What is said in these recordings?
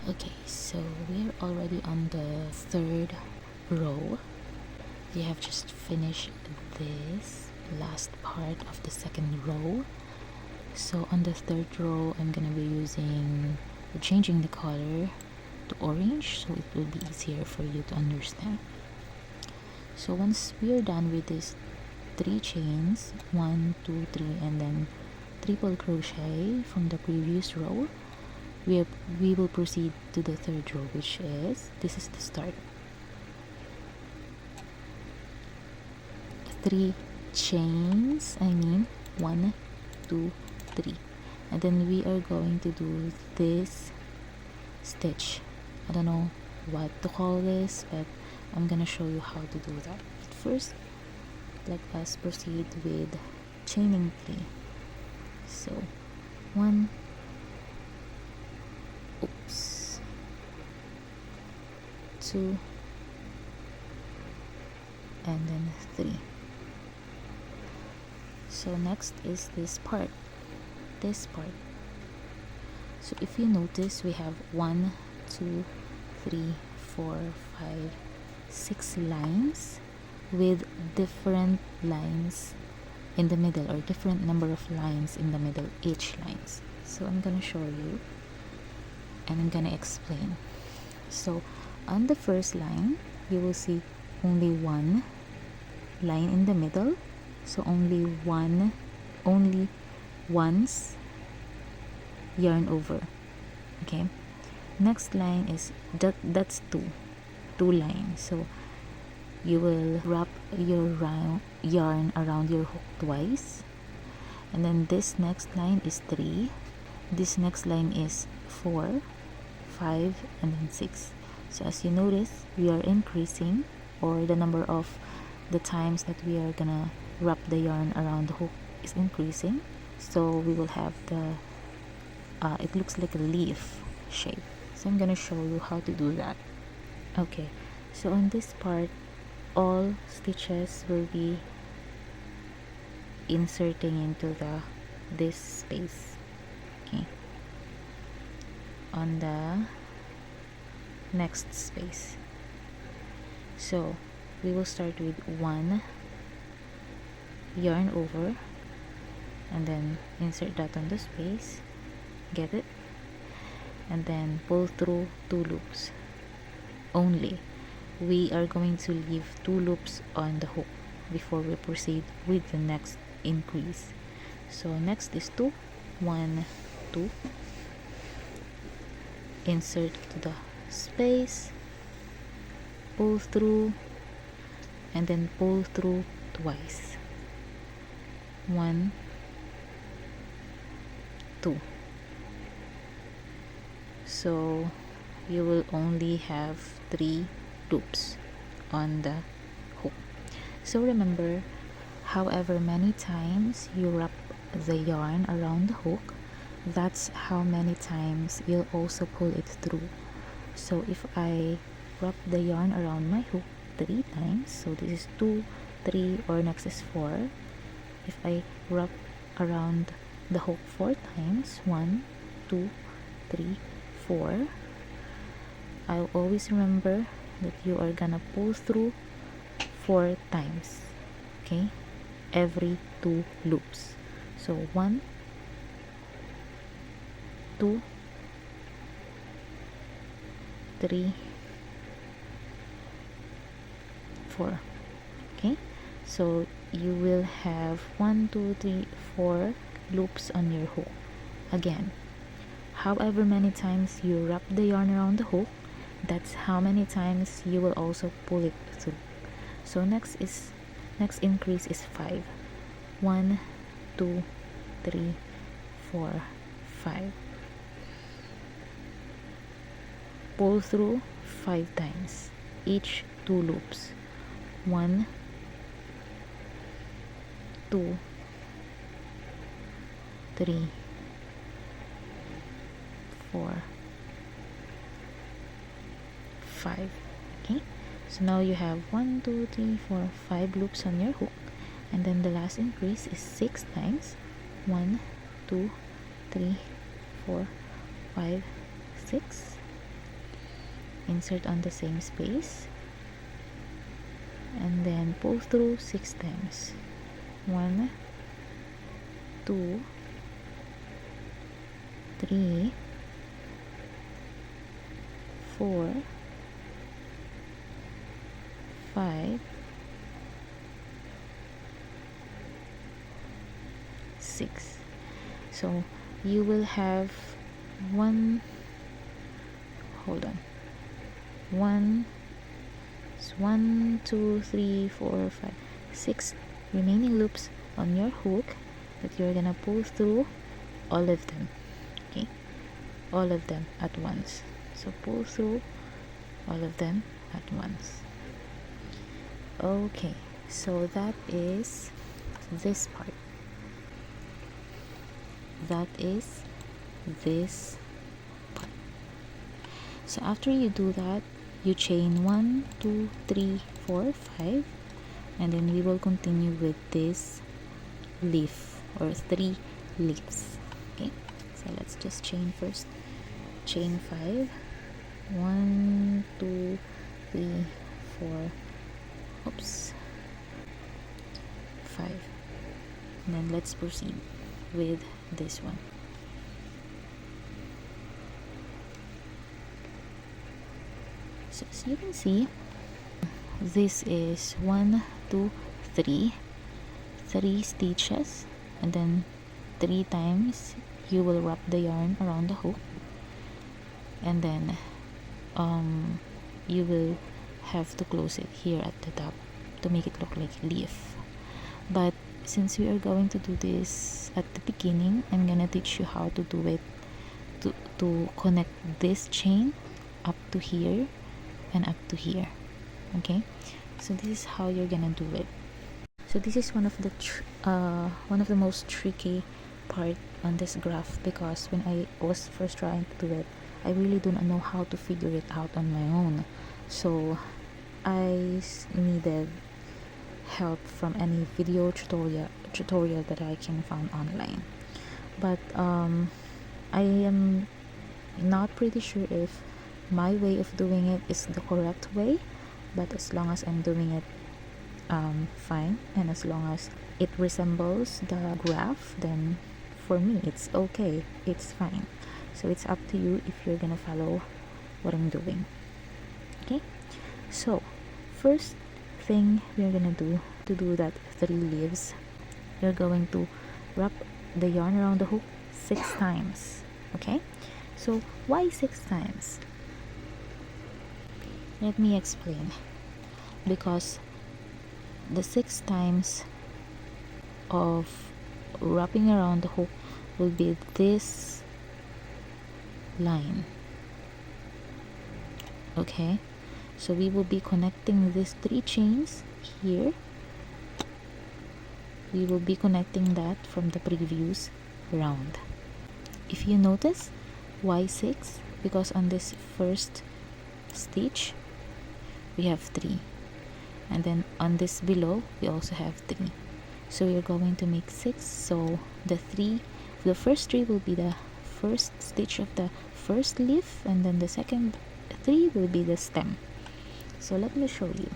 Okay, so we're already on the third row. We have just finished this last part of the second row. So on the third row, I'm gonna be changing the color to orange, so it will be easier for you to understand. So once we are done with these 3 chains, 1 2 3, and then triple crochet from the previous row, we will proceed to the third row, which is this is the start. 3 chains, 1 2 3, and then we are going to do this stitch. I don't know what to call this, but I'm gonna show you how to do that. But first, let us proceed with chaining 3. So 1, oops, 2, and then 3. So next is this part. So if you notice, we have 1 2 3 4 5 6 lines with different lines in the middle, or different number of lines in the middle each lines. So I'm gonna show you and I'm gonna explain. So on the first line, you will see only one line in the middle, so only once yarn over. Okay, next line is that's two lines, so you will wrap your yarn around your hook twice, and then this next line is 3, this next line is 4, 5, and then 6. So as you notice, we are increasing, or the number of the times that we are gonna wrap the yarn around the hook is increasing, so we will have the it looks like a leaf shape. So I'm gonna show you how to do that. Okay, so on this part, all stitches will be inserting into this space. Okay, on the next space. So we will start with 1 yarn over, and then insert that on the space, get it, and then pull through 2 loops only. We are going to leave 2 loops on the hook before we proceed with the next increase. So next is 2, 1 2, insert to the space, pull through, and then pull through twice. 1 2. So you will only have 3 loops on the hook. So remember, however many times you wrap the yarn around the hook, that's how many times you'll also pull it through. So if I wrap the yarn around my hook 3 times, so this is 2, 3, or next is 4. If I wrap around the hook 4 times, 1 2 3 4, I'll always remember that you are gonna pull through 4 times, okay, every 2 loops. So 1 2 3 4. Okay, so you will have 1 2 3 4 loops on your hook. Again, however many times you wrap the yarn around the hook, that's how many times you will also pull it through. So next increase is 5. 1 2 3 4 5. Pull through 5 times each 2 loops. 1 2 3 4 5. Okay, so now you have 1 2 3 4 5 loops on your hook, and then the last increase is 6 times. 1 2 3 4 5 6. insert on the same space, and then pull through 6 times. 1, 2, 3, 4, 5, 6. So you will have one, hold on, 1, 2, 3, 4, 5, 6 remaining loops on your hook that you're gonna pull through all of them. Okay, all of them at once. So pull through all of them at once. Okay, so that is this part. That is this part. So after you do that, you chain 1, 2, 3, 4, 5, and then we will continue with this leaf or 3 leaves. Okay, so let's just chain first. Chain 5, 1, 2, 3, 4, oops, 5, and then let's proceed with this one. So as you can see, this is 1, 2, 3 stitches, and then 3 times you will wrap the yarn around the hook, and then you will have to close it here at the top to make it look like a leaf. But since we are going to do this at the beginning, I'm gonna teach you how to do it, to connect this chain up to here and up to here. Okay, so this is how you're gonna do it. So this is one of the most tricky part on this graph, because when I was first trying to do it, I really do not know how to figure it out on my own. So I needed help from any video tutorial that I can find online. But I am not pretty sure if my way of doing it is the correct way, but as long as I'm doing it fine, and as long as it resembles the graph, then for me it's okay, it's fine. So it's up to you if you're gonna follow what I'm doing. Okay, so first thing we're gonna do to do that 3 leaves, you're going to wrap the yarn around the hook 6 times. Okay, so why 6 times? Let me explain. Because the 6 times of wrapping around the hook will be this line. Okay, so we will be connecting these 3 chains here. We will be connecting that from the previous round. If you notice, why 6? Because on this first stitch we have 3, and then on this below we also have 3, so we're going to make 6. So the first 3 will be the first stitch of the first leaf, and then the second 3 will be the stem. So let me show you.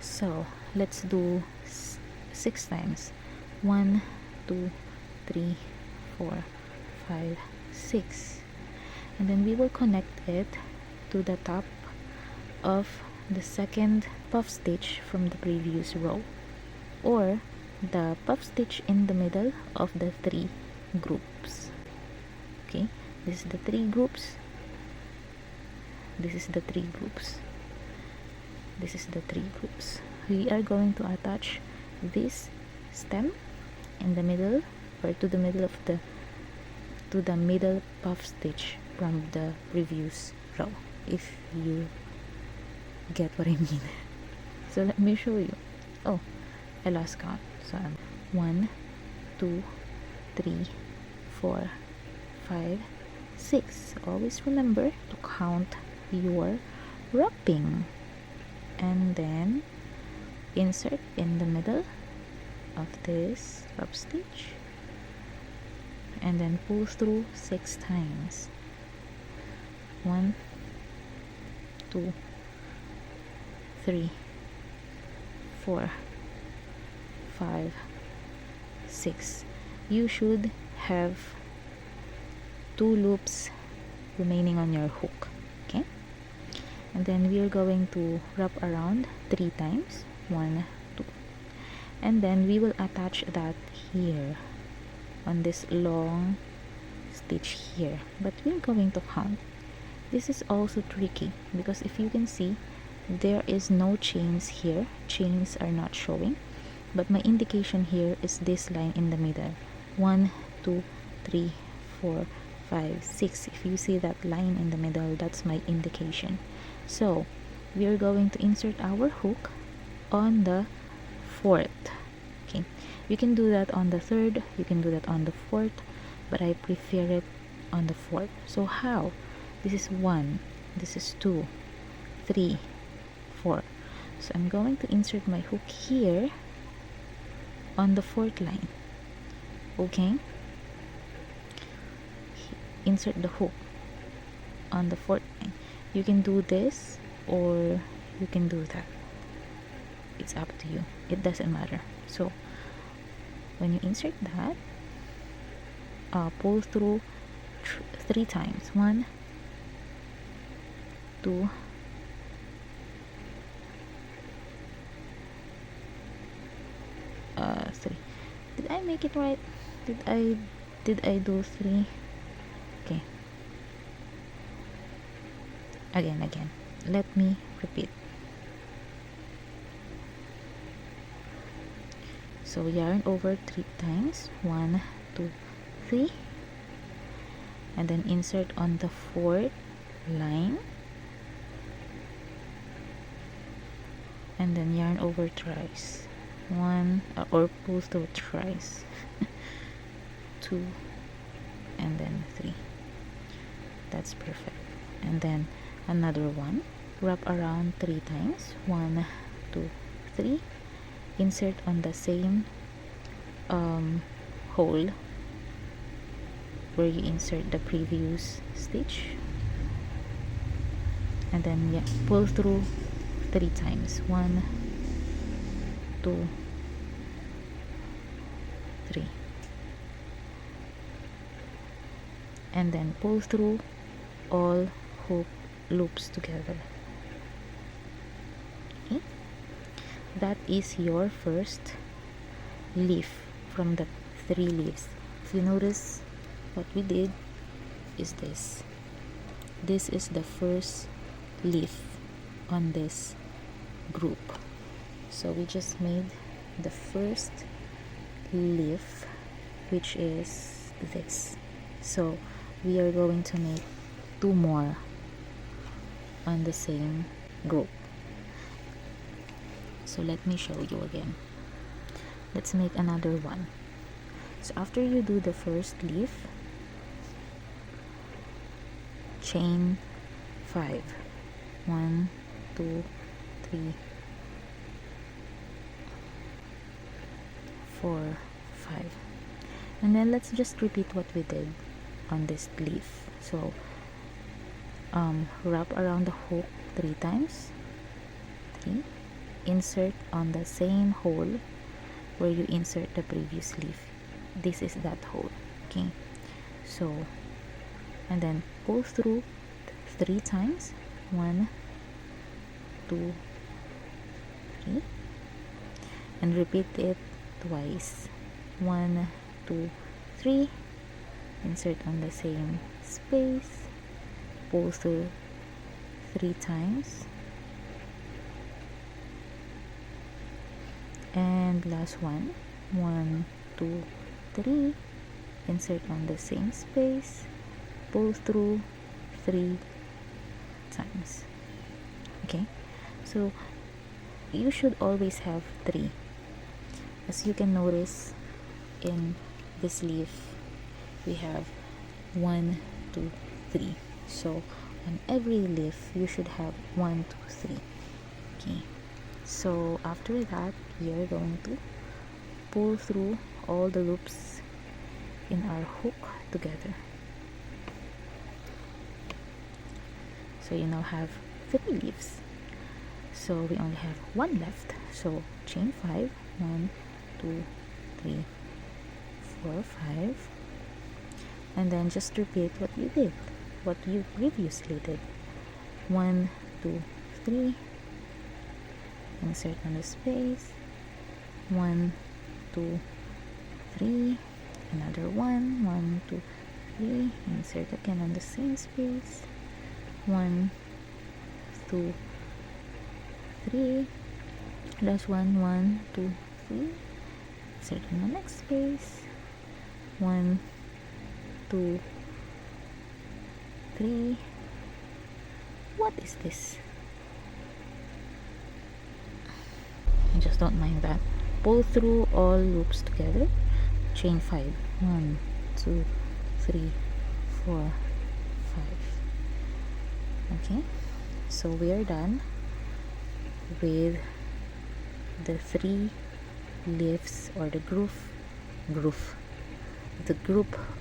So let's do 6 times. 1, 2, 3, 4, 5, 6, and then we will connect it to the top of the second puff stitch from the previous row, or the puff stitch in the middle of the 3 groups. Okay, this is the 3 groups, this is the 3 groups, this is the 3 groups. We are going to attach this stem in the middle, or to the middle puff stitch from the previous row, if you get what I mean. So let me show you. Oh, I lost count. So 1, 2, 3, 4, 5, 6. Always remember to count your wrapping, and then insert in the middle of this puff stitch, and then pull through 6 times. 1, 2, 3, 4, 5, 6. You should have 2 loops remaining on your hook. Okay, and then we are going to wrap around 3 times, 1, 2, and then we will attach that here on this long stitch here, but we're going to count. This is also tricky because if you can see, there is no chains here. Chains are not showing, but my indication here is this line in the middle. 1, 2, 3, 4, 5, 6. If you see that line in the middle, that's my indication. So we are going to insert our hook on the 4th. Okay, you can do that on the 3rd, you can do that on the 4th, but I prefer it on the 4th. So how? This is 1, this is 2, 3, 4. So I'm going to insert my hook here on the 4th line. Okay, insert the hook on the 4th line. You can do this or you can do that. It's up to you. It doesn't matter. So when you insert that, pull through 3 times. 1, 2, 3. Did I make it right? Did I do 3? Okay. Again. Let me repeat. So yarn over 3 times. 1, 2, 3. And then insert on the 4th line. And then yarn over thrice. 1 or pull through thrice. 2 and then 3. That's perfect. And then another one, wrap around 3 times. 1, 2, 3. Insert on the same hole where you insert the previous stitch, and then pull through 3 times. 1, 2, 3, and then pull through all hook loops together. Okay, that is your first leaf from the 3 leaves. If you notice, what we did is this is the first leaf on this group. So we just made the first leaf, which is this. So we are going to make 2 more on the same group. So let me show you again. Let's make another one. So after you do the first leaf, chain 5. 1, 2, 3, 4, 5. And then let's just repeat what we did on this leaf. So wrap around the hook 3 times. 3. Insert on the same hole where you insert the previous leaf. This is that hole. Okay, so and then pull through 3 times. 1, 2, 3, and repeat it twice. 1, 2, 3. Insert on the same space, pull through 3 times, and last one. 1, 2, 3. Insert on the same space, pull through 3 times. Okay, so you should always have 3. As you can notice in this leaf, we have 1, 2, 3. So on every leaf you should have 1, 2, 3. Okay, so after that we are going to pull through all the loops in our hook together. So you now have 3 leaves. So we only have 1 left. So chain 5, 1, 2, 3, 4, 5, and then just repeat what you did, what you previously did. 1, 2, 3, insert on the space, 1, 2, 3, another 1, 1, 2, 3, insert again on the same space, 1, 2, 3, last one, 1, 2, 3, insert in the next space, 1, 2, 3. What is this? I just don't mind that. Pull through all loops together, chain 5, 1, 2, 3, 4, 5. Okay, so we are done with the 3 leaves, or the group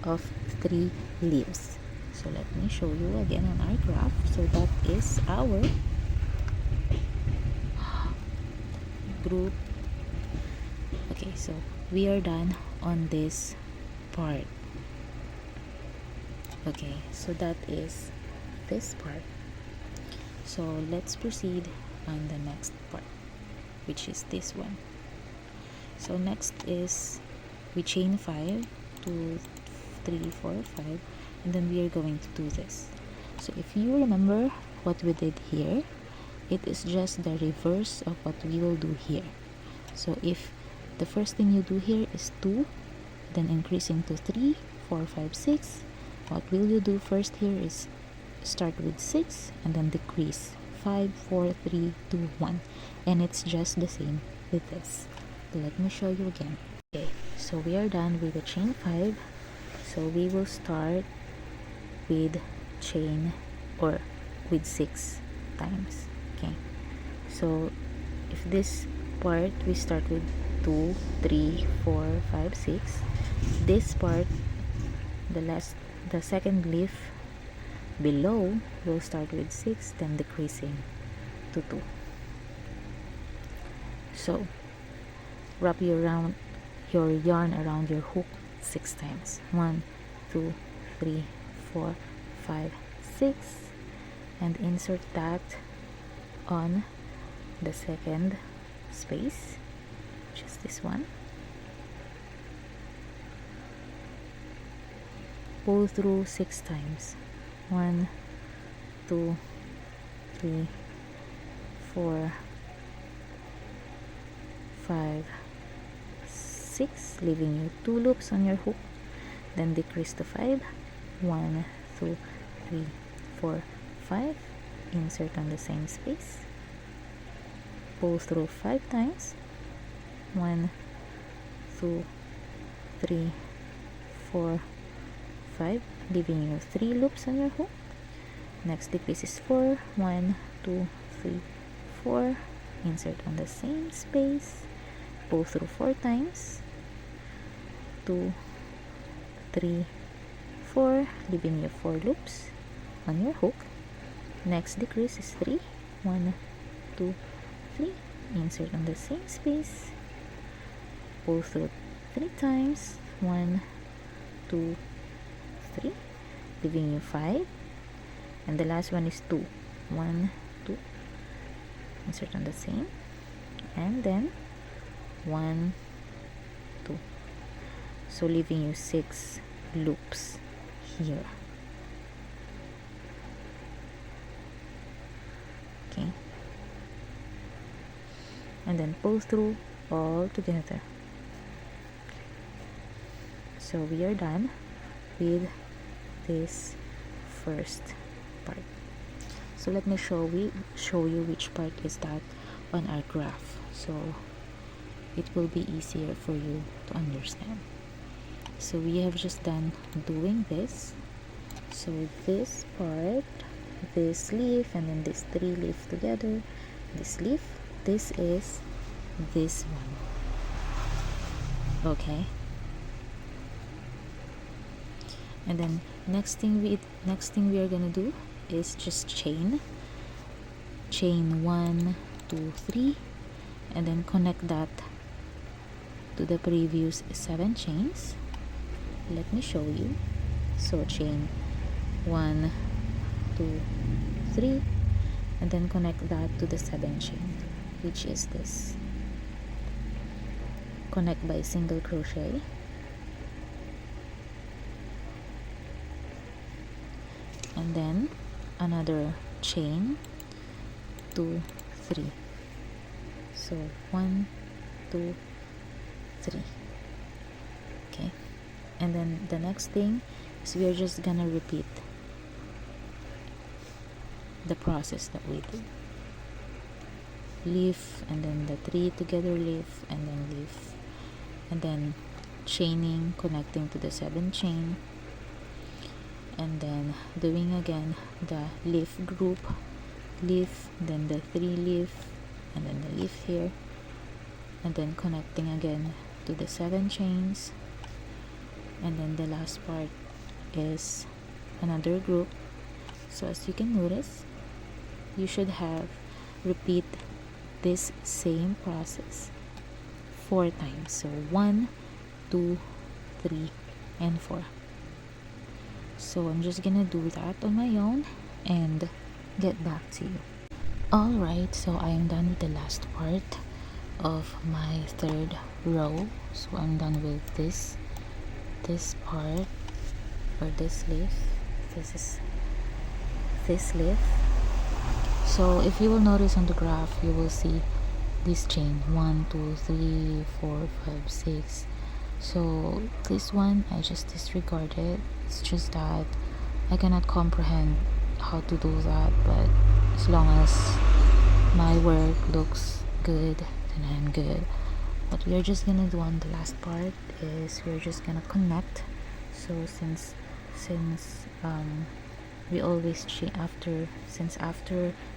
of 3 leaves. So let me show you again on our graph. So that is our group. Okay, so we are done on this part. Okay, so that is this part. So let's proceed on the next part, which is this one. So next is we chain 5, 2, 3, 4, 5, and then we are going to do this. So if you remember what we did here, it is just the reverse of what we will do here. So if the first thing you do here is 2, then increasing to 3, 4, 5, 6, what will you do first here is start with 6 and then decrease 5, 4, 3, 2, 1, and it's just the same with this. Let me show you again. Okay, so we are done with the chain 5. So we will start with chain, or with 6 times. Okay, so if this part we start with 2, 3, 4, 5, 6, this part, the second leaf below will start with 6, then decreasing to 2. So wrap your yarn around your hook 6 times. 1, 2, 3, 4, 5, 6, and insert that on the second space, which is this one. Pull through 6 times. 1, 2, 3, 4, 5, 6, leaving you 2 loops on your hook, then decrease to 5. 1, 2, 3, 4, 5, insert on the same space, pull through 5 times. 1, 2, 3, 4, 5, leaving you 3 loops on your hook. Next decrease is 4. 1, 2, 3, 4, insert on the same space, pull through 4 times. 2, 3, 4, leaving you 4 loops on your hook. Next decrease is 3. 1, 2, 3, insert on the same space, pull through 3 times. 1, 2, 3, leaving you 5, and the last one is 2. 1, 2, insert on the same, and then 1, 2, so leaving you 6 loops here. Okay, and then pull through all together. So we are done with this first part. So let me show you which part is that on our graph, so it will be easier for you to understand. So we have just done doing this. So this part, this leaf, and then this 3 leaf together, this leaf, this is this one. Okay, and then next thing we are gonna do is just chain 1 2 3, and then connect that to the previous 7 chains. Let me show you. So chain 1 2 3, and then connect that to the 7 chain, which is this. Connect by single crochet, and then another chain 2 3. So 1 2 3. Okay, and then the next thing is we are just gonna repeat the process that we did. Leaf, and then the 3 together, leaf, and then leaf, and then chaining, connecting to the 7 chain, and then doing again the leaf group, leaf, then the 3 leaf, and then the leaf here, and then connecting again to the 7 chains, and then the last part is another group. So as you can notice, you should have repeat this same process 4 times. So 1 2 3 and 4. So I'm just gonna do that on my own and get back to you. Alright, so I am done with the last part of my 3rd row. So I'm done with this part, or this leaf. This is this leaf. So if you will notice on the graph, you will see this chain 1 2 3 4 5 6. So this one I just disregarded. It's just that I cannot comprehend how to do that, but as long as my work looks good, then I'm good. What we are just gonna do on the last part is we're just gonna connect. So since we always chain after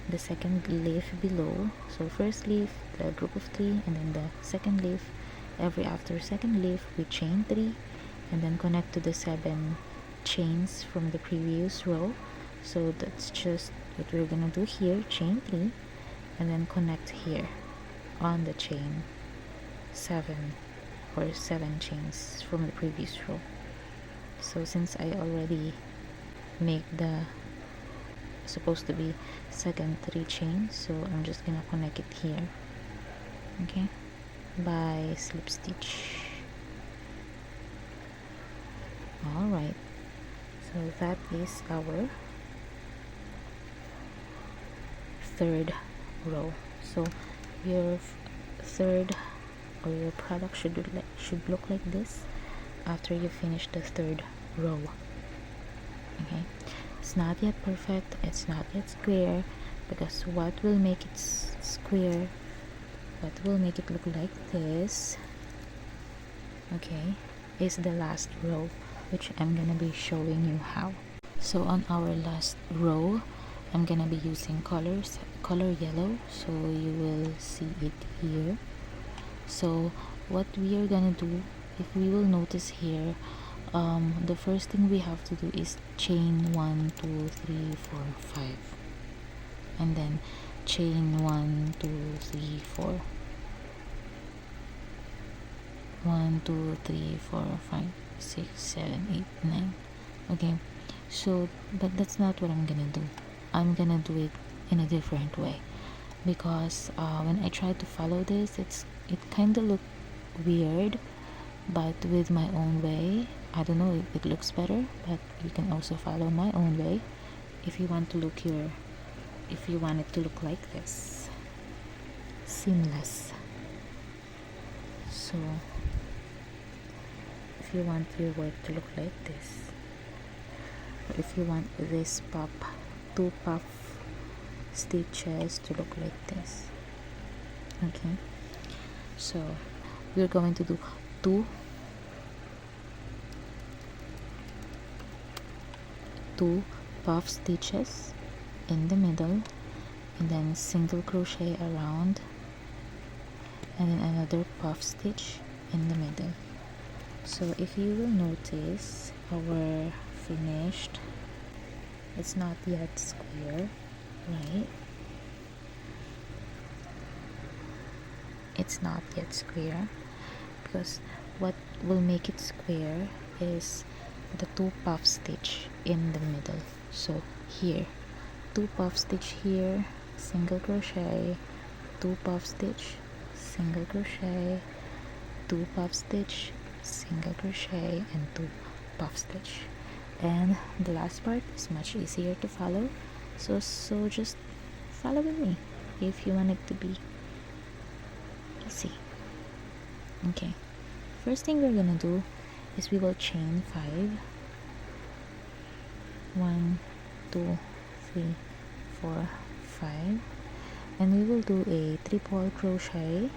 the second leaf below, so first leaf, the group of 3, and then the second leaf, after second leaf we chain 3, and then connect to the 7 chains from the previous row. So that's just what we're gonna do here, chain 3, and then connect here on the chain 7 chains from the previous row. So since I already make the supposed to be second 3 chains, so I'm just gonna connect it here, okay, by slip stitch. Alright, so that is our 3rd row. So your 3rd or your product should look like this after you finish the 3rd row. Okay, it's not yet perfect, it's not yet square, because what will make it square, what will make it look like this, okay, is the last row, which I'm gonna be showing you how. So on our last row, I'm gonna be using color yellow, so you will see it here. So what we are gonna do, if we will notice here, the first thing we have to do is chain 1 2 3 4 5, and then chain 1 2 3 4, 1 2 3 4 5 6 7 8 9. Okay, so but that's not what I'm gonna do. I'm gonna do it in a different way, because when I try to follow this, it kind of look weird, but with my own way, I don't know if it looks better, but you can also follow my own way if you want to if you want it to look like this, seamless. So if you want your work to look like this, or if you want this 2 puff stitches to look like this, okay, so we're going to do 2 puff stitches in the middle, and then single crochet around, and then another puff stitch in the middle. So if you will notice, our finished it's not yet square, right? It's not yet square because what will make it square is the 2 puff stitch in the middle. So here, 2 puff stitch here, single crochet, 2 puff stitch, single crochet, 2 puff stitch, single crochet, and 2 puff stitch. And the last part is much easier to follow, so just follow with me if you want it to be easy. Okay, first thing we're gonna do is we will chain 5. 1, 2, 3, 4, 5, and we will do a triple crochet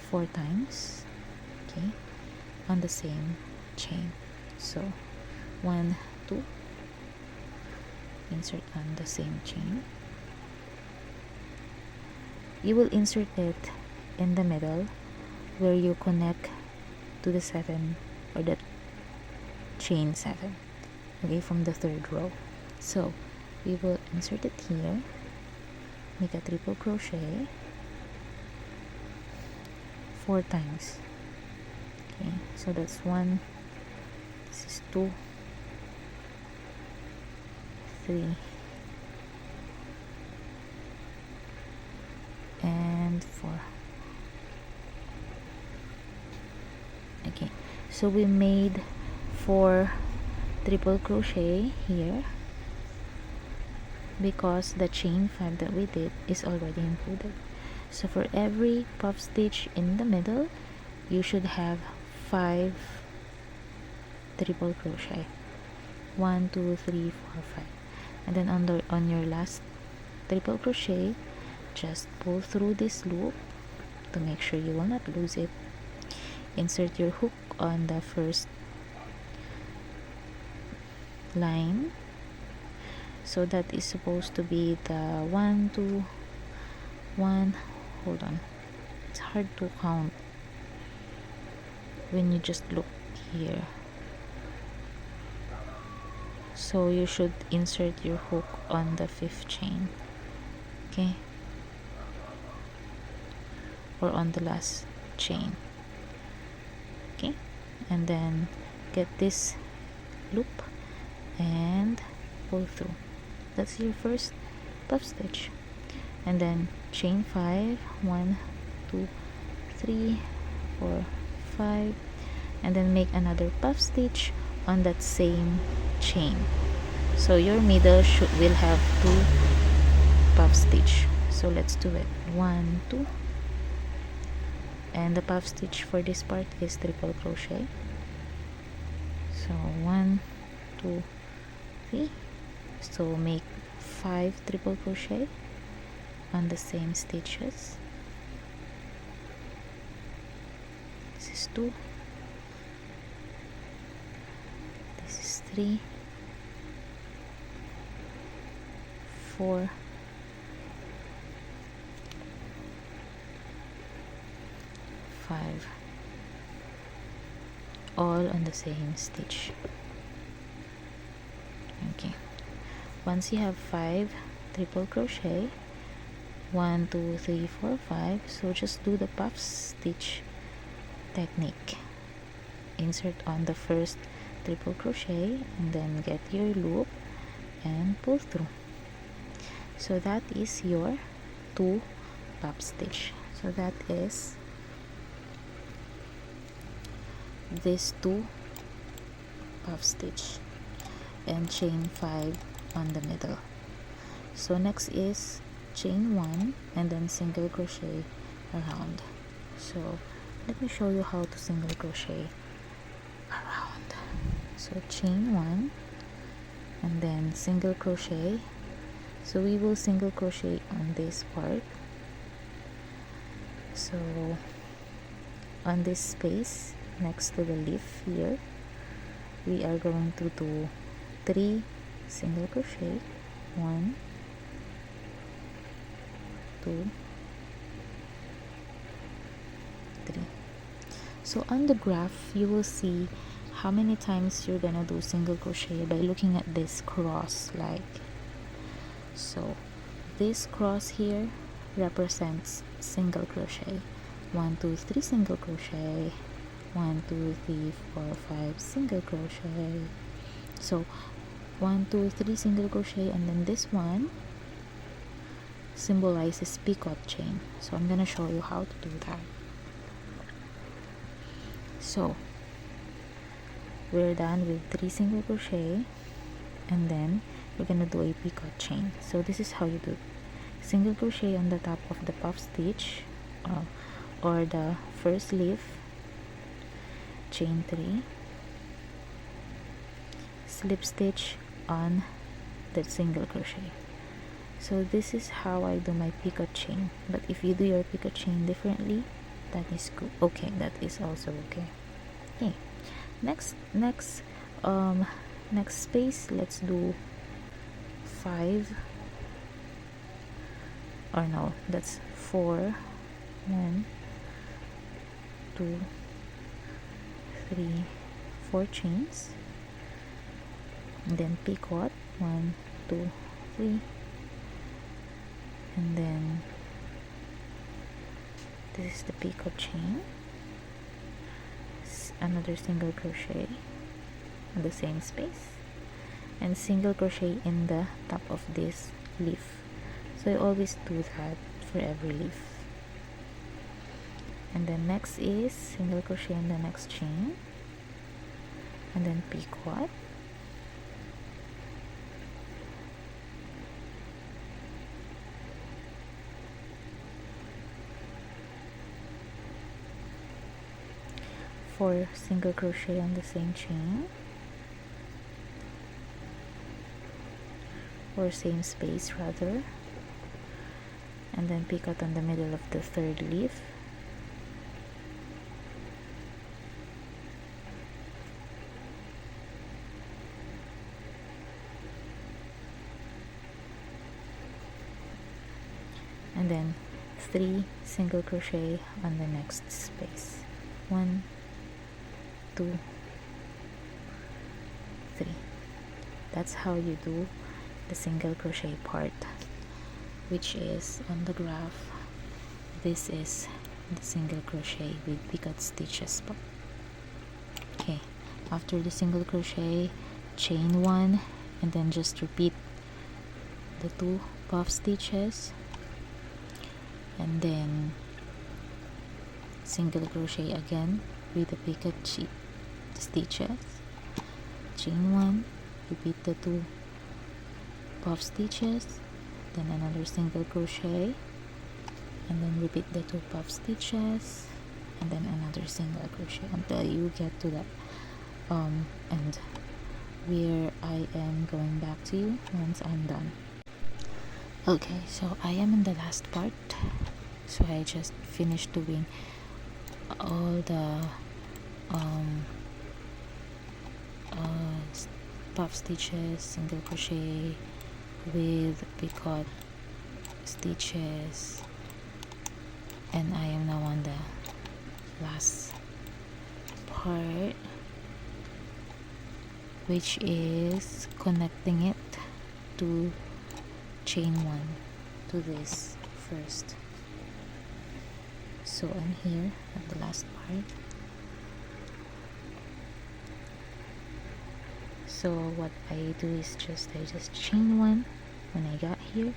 4 times, okay, on the same chain. So 1, 2, insert on the same chain. You will insert it in the middle where you connect to the 7 or the chain 7, okay, from the 3rd row. So we will insert it here, make a triple crochet 4 times, okay, so that's 1, this is 2, 3, and 4. Okay, so we made 4 triple crochet here because the chain 5 that we did is already included. So for every puff stitch in the middle, you should have 5 triple crochet. 1, 2, 3, 4, 5. And then on your last triple crochet, just pull through this loop to make sure you will not lose it. Insert your hook on the first line, so that is supposed to be the 1, 2, 1. Hold on, it's hard to count when you just look here. So you should insert your hook on the 5th chain, okay, or on the last chain, okay, and then get this loop and pull through. That's your first puff stitch, and then chain 5, 1, 2, 3, 4, 5, and then make another puff stitch on that same chain. So your middle will have 2 puff stitch. So let's do it. 1, 2, and the puff stitch for this part is triple crochet. So 1, 2, 3. So make 5 triple crochet on the same stitches. This is 2, this is 3, 4, 5, all on the same stitch. Okay, once you have 5 triple crochet, 1, 2, 3, 4, 5, so just do the puff stitch technique. Insert on the first triple crochet and then get your loop and pull through. So that is your 2 puff stitch. So that is this 2 puff stitch and chain 5 on the middle. So next is chain 1 and then single crochet around. So let me show you how to single crochet around. So chain 1 and then single crochet. So we will single crochet on this part. So on this space next to the leaf here, we are going to do 3 single crochet. 1, 2, 3. So on the graph you will see how many times you're gonna do single crochet by looking at this cross, like so. This cross here represents single crochet. 1 2 3 single crochet, 1 2 3 4 5 single crochet. So 1 2 3 single crochet, and then this one symbolizes picot chain. So I'm gonna show you how to do that. So we're done with 3 single crochet, and then we're gonna do a picot chain. So this is how you do it. Single crochet on the top of the puff stitch or the first leaf, chain 3, slip stitch on the single crochet. So this is how I do my picot chain, but if you do your picot chain differently, that is good. Okay, that is also okay. Okay, next space, let's do 5, or no, that's 4. 1 2 3 4 chains, and then picot 1 2 3, and then this is the picot chain, another single crochet in the same space, and single crochet in the top of this leaf. So I always do that for every leaf. And then next is single crochet in the next chain, and then picot, four single crochet on the same chain, or same space rather, and then picot on the middle of the third leaf, and then 3 single crochet on the next space. 1 2 3. That's how you do the single crochet part, which is on the graph. This is the single crochet with picot stitches. Okay, after the single crochet, chain 1, and then just repeat the 2 puff stitches, and then single crochet again with the picot stitches, chain 1, repeat the 2 puff stitches, then another single crochet, and then repeat the 2 puff stitches, and then another single crochet until you get to the end, where I am going back to you once I'm done. Okay, so I am in the last part. So I just finished doing all the puff stitches, single crochet with picot stitches, and I am now on the last part, which is connecting it to chain 1 to this first. So I'm here at the last part. So what I do is I just chain 1 when I got here,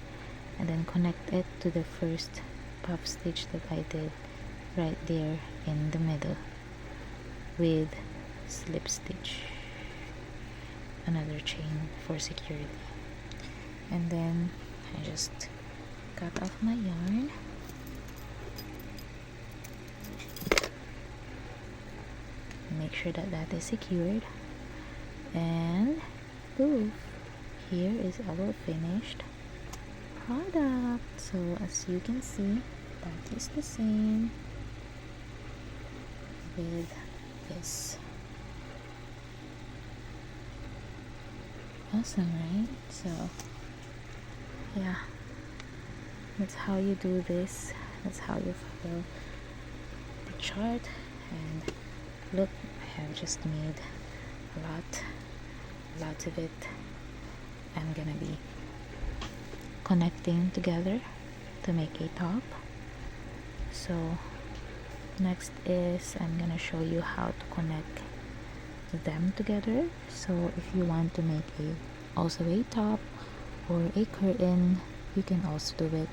and then connect it to the first puff stitch that I did right there in the middle with slip stitch, another chain for security, and then I just cut off my yarn, make sure that that is secured, and poof, here is our finished product. So as you can see, that is the same with this. Awesome, right? So yeah, that's how you do this. That's how you follow the chart. And look, I have just made lots of it. I'm gonna be connecting together to make a top. So next is I'm gonna show you how to connect them together. So if you want to make also a top or a curtain, you can also do it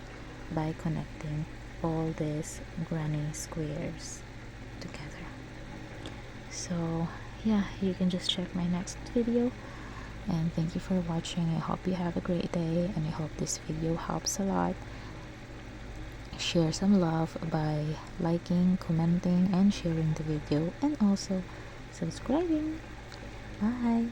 by connecting all these granny squares together. So yeah, you can just check my next video, and thank you for watching. I hope you have a great day, and I hope this video helps a lot. Share some love by liking, commenting, and sharing the video, and also subscribing. Bye.